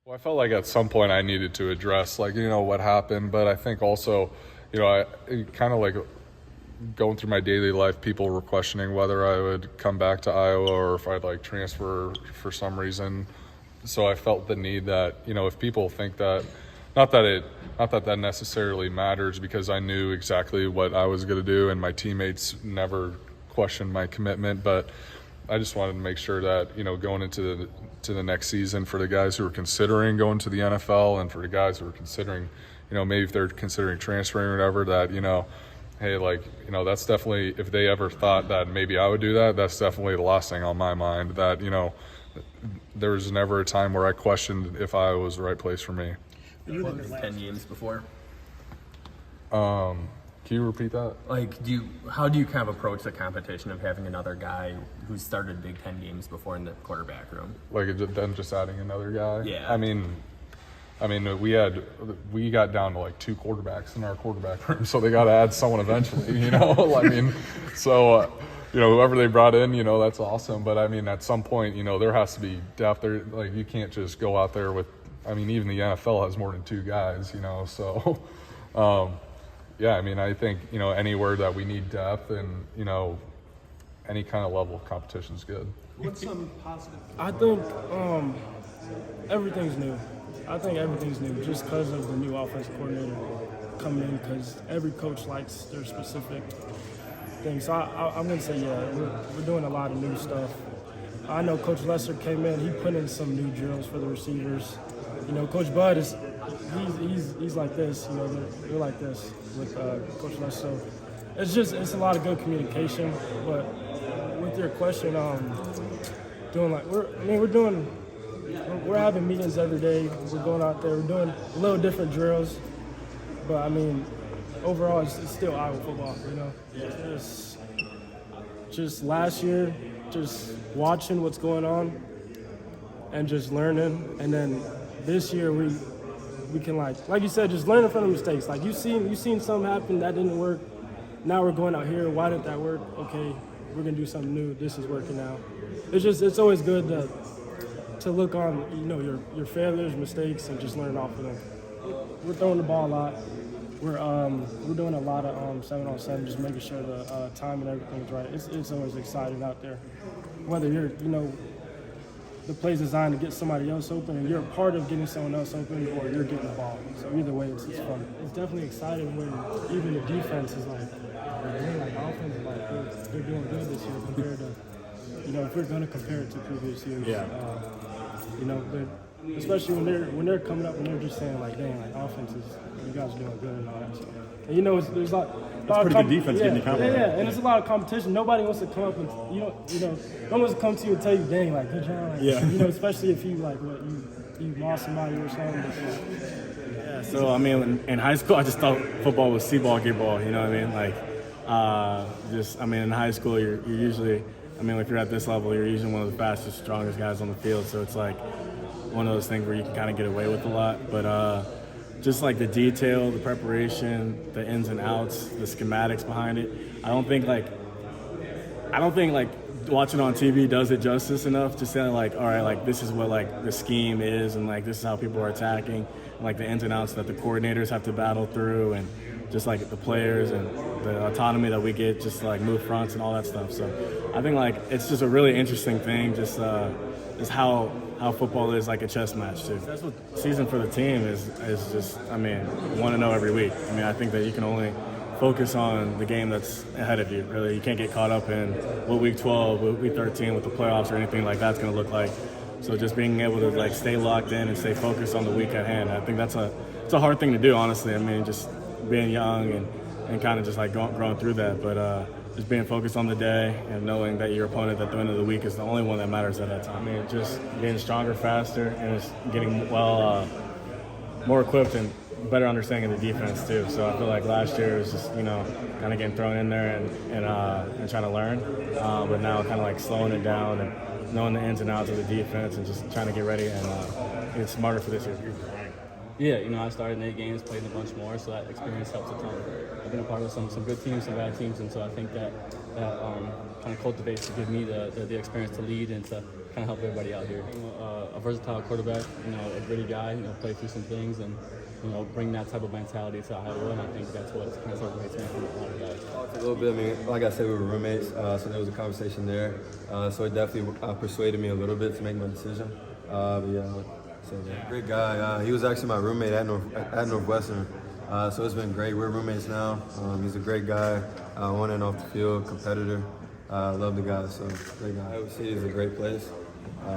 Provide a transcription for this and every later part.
Well, I felt like at some point I needed to address, like, what happened. But I think also, I kind of like going through my daily life, people were questioning whether I would come back to Iowa or if I'd like transfer for some reason. So I felt the need that, if people think that, not that necessarily matters, because I knew exactly what I was going to do and my teammates never questioned my commitment. But I just wanted to make sure that, going into the next season, for the guys who are considering going to the NFL and for the guys who are considering, maybe if they're considering transferring or whatever, that, hey, that's definitely, if they ever thought that maybe I would do that, that's definitely the last thing on my mind. That, there was never a time where I questioned if I was the right place for me. You played 10 games before. Can you repeat that? How do you kind of approach the competition of having another guy who started Big Ten games before in the quarterback room? Then just adding another guy? Yeah. I mean, we got down to like 2 quarterbacks in our quarterback room, so they got to add someone eventually, whoever they brought in, that's awesome. But at some point, there has to be depth there. Like, you can't just go out there with, even the NFL has more than 2 guys, so, I think, anywhere that we need depth and, any kind of level of competition is good. What's some positive? I think everything's new. I think everything's new just because of the new offensive coordinator coming in, because every coach likes their specific things. So I'm going to say, we're doing a lot of new stuff. I know Coach Lesser came in, he put in some new drills for the receivers. Coach Bud he's like this, they're like this with Coach Lesser. So it's a lot of good communication. But with your question, we're having meetings every day. We're going out there. We're doing a little different drills. But, overall, it's still Iowa football, It's just last year, just watching what's going on and just learning. And then this year, we can, like you said, just learning from the mistakes. Like, you seen something happen that didn't work. Now we're going out here. Why didn't that work? Okay, we're going to do something new. This is working now. It's always good to look on, your failures, mistakes, and just learn off of them. We're throwing the ball a lot. We're doing a lot of 7-on-7, just making sure the time and everything's right. It's always exciting out there. Whether you're, the play's designed to get somebody else open and you're a part of getting someone else open, or you're getting the ball. So either way, it's fun. It's definitely exciting when even the defense is offense is they're doing good this year compared to, if we're going to compare it to previous years. Yeah. Especially when they're coming up and they're just saying offense is, you guys are doing good and all that. So, there's a lot. It's pretty good defense getting you confident. Yeah, and it's a lot of competition. Nobody wants to come up and no one wants to come to you and tell you, dang, good job. Especially if you you lost somebody or something. Yeah. So in high school, I just thought football was see ball, get ball. You know what I mean? In high school, you're usually, if you're at this level, you're usually one of the fastest, strongest guys on the field. So it's one of those things where you can kind of get away with a lot. But just the detail, the preparation, the ins and outs, the schematics behind it, I don't think watching on TV does it justice enough to say all right, this is what the scheme is, and this is how people are attacking, and the ins and outs that the coordinators have to battle through, and just the players and the autonomy that we get, just move fronts and all that stuff. So I think it's just a really interesting thing, just how football is like a chess match too. That's what season for the team is just, want to know every week. I think that you can only focus on the game that's ahead of you, really. You can't get caught up in what week 12, what week 13 with the playoffs or anything like that's going to look like. So just being able to stay locked in and stay focused on the week at hand, I think it's a hard thing to do, honestly. Just being young and kind of just growing through that. But just being focused on the day and knowing that your opponent at the end of the week is the only one that matters at that time. Just getting stronger, faster, and just getting more equipped and better understanding of the defense too. So I feel last year was just kind of getting thrown in there and trying to learn, but now kind of slowing it down and knowing the ins and outs of the defense and just trying to get ready and get smarter for this year. Yeah, I started in 8 games, played in a bunch more, so that experience helps a ton. I've been a part of some good teams, some bad teams, and so I think that kind of cultivates to give me the experience to lead and to kind of help everybody out here. A versatile quarterback, a gritty guy, play through some things and bring that type of mentality to Iowa, and I think that's what kind of separates me from a lot of guys. A little bit. I mean, like I said, we were roommates, so there was a conversation there. So it definitely persuaded me a little bit to make my decision. But yeah, so great guy. He was actually my roommate at Northwestern. So it's been great. We're roommates now. He's a great guy, on and off the field, competitor. Love the guy. So great guy. Iowa City is a great place.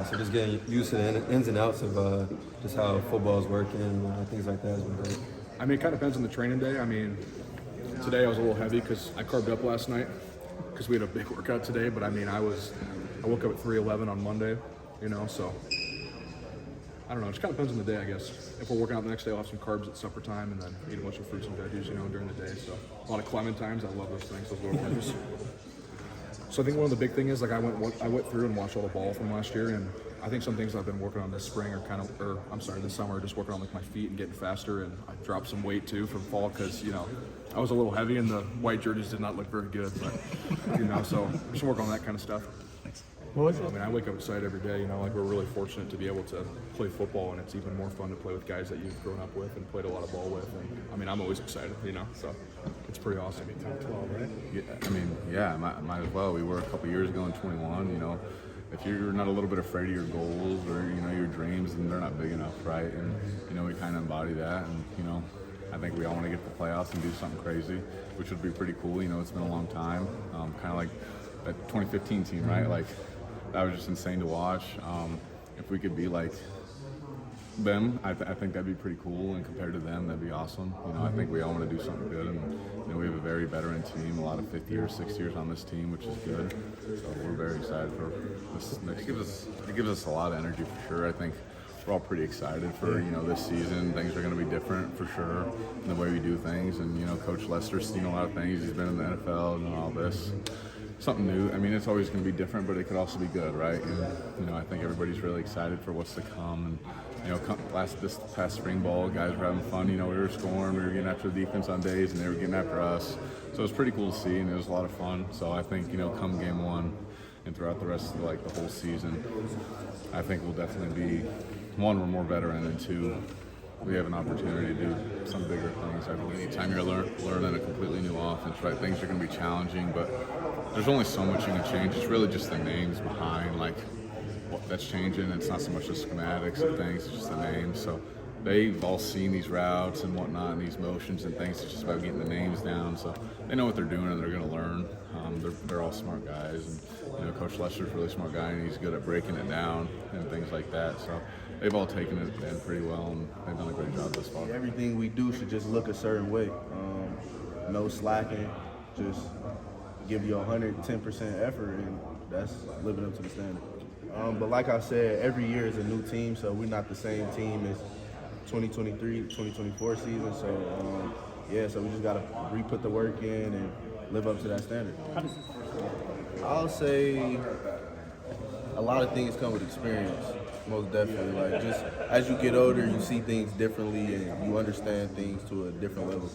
So just getting used to the ins and outs of just how football is working and things like that has been great. I mean, it kind of depends on the training day. I mean, today I was a little heavy because I carved up last night because we had a big workout today. But I mean, I woke up at 3:11 on Monday, so I don't know. It just kind of depends on the day, I guess. If we're working out the next day, I'll have some carbs at supper time and then eat a bunch of fruits and veggies, during the day. So a lot of clementines. I love those things, those little veggies. So I think one of the big things is I went through and watched all the ball from last year, and I think some things I've been working on this spring are this summer, just working on my feet and getting faster, and I dropped some weight too from fall because I was a little heavy and the white jerseys did not look very good, but so just work on that kind of stuff. I mean, I wake up excited every day. We're really fortunate to be able to play football, and it's even more fun to play with guys that you've grown up with and played a lot of ball with. And I mean, I'm always excited, so it's pretty awesome. Top 12, right? Yeah, might as well. We were a couple years ago in 21. If you're not a little bit afraid of your goals or your dreams, then they're not big enough, right? And we kind of embody that, and I think we all want to get to the playoffs and do something crazy, which would be pretty cool. It's been a long time, kind of like that 2015 team, right? Like. That was just insane to watch. If we could be like them, I think that'd be pretty cool. And compared to them, that'd be awesome. I think we all want to do something good. And we have a very veteran team, a lot of 5th years, 6th years on this team, which is good. So we're very excited for this next. It gives us a lot of energy for sure. I think we're all pretty excited for this season. Things are going to be different for sure in the way we do things. And Coach Lester's seen a lot of things. He's been in the NFL and all this. Something new. I mean, it's always going to be different, but it could also be good, right? And I think everybody's really excited for what's to come. And this past spring ball, guys were having fun. We were scoring, we were getting after the defense on days, and they were getting after us. So it was pretty cool to see, and it was a lot of fun. So I think come game 1 and throughout the rest of the whole season, I think we'll definitely be 1, we're more veteran, and 2, we have an opportunity to do some bigger things. I believe anytime you're learning a completely new offense, right? Things are going to be challenging, but there's only so much you can change. It's really just the names behind, what that's changing. It's not so much the schematics and things, it's just the names. So they've all seen these routes and whatnot and these motions and things. It's just about getting the names down. So they know what they're doing and they're going to learn. They're all smart guys. And, Coach Lester's a really smart guy and he's good at breaking it down and things like that. So they've all taken it in pretty well and they've done a great job thus far. Everything we do should just look a certain way. No slacking, just give you 110% effort, and that's living up to the standard. But like I said, every year is a new team, so we're not the same team as 2023, 2024 season. So, so we just got to re-put the work in and live up to that standard. I'll say a lot of things come with experience, most definitely. Just as you get older, you see things differently and you understand things to a different level.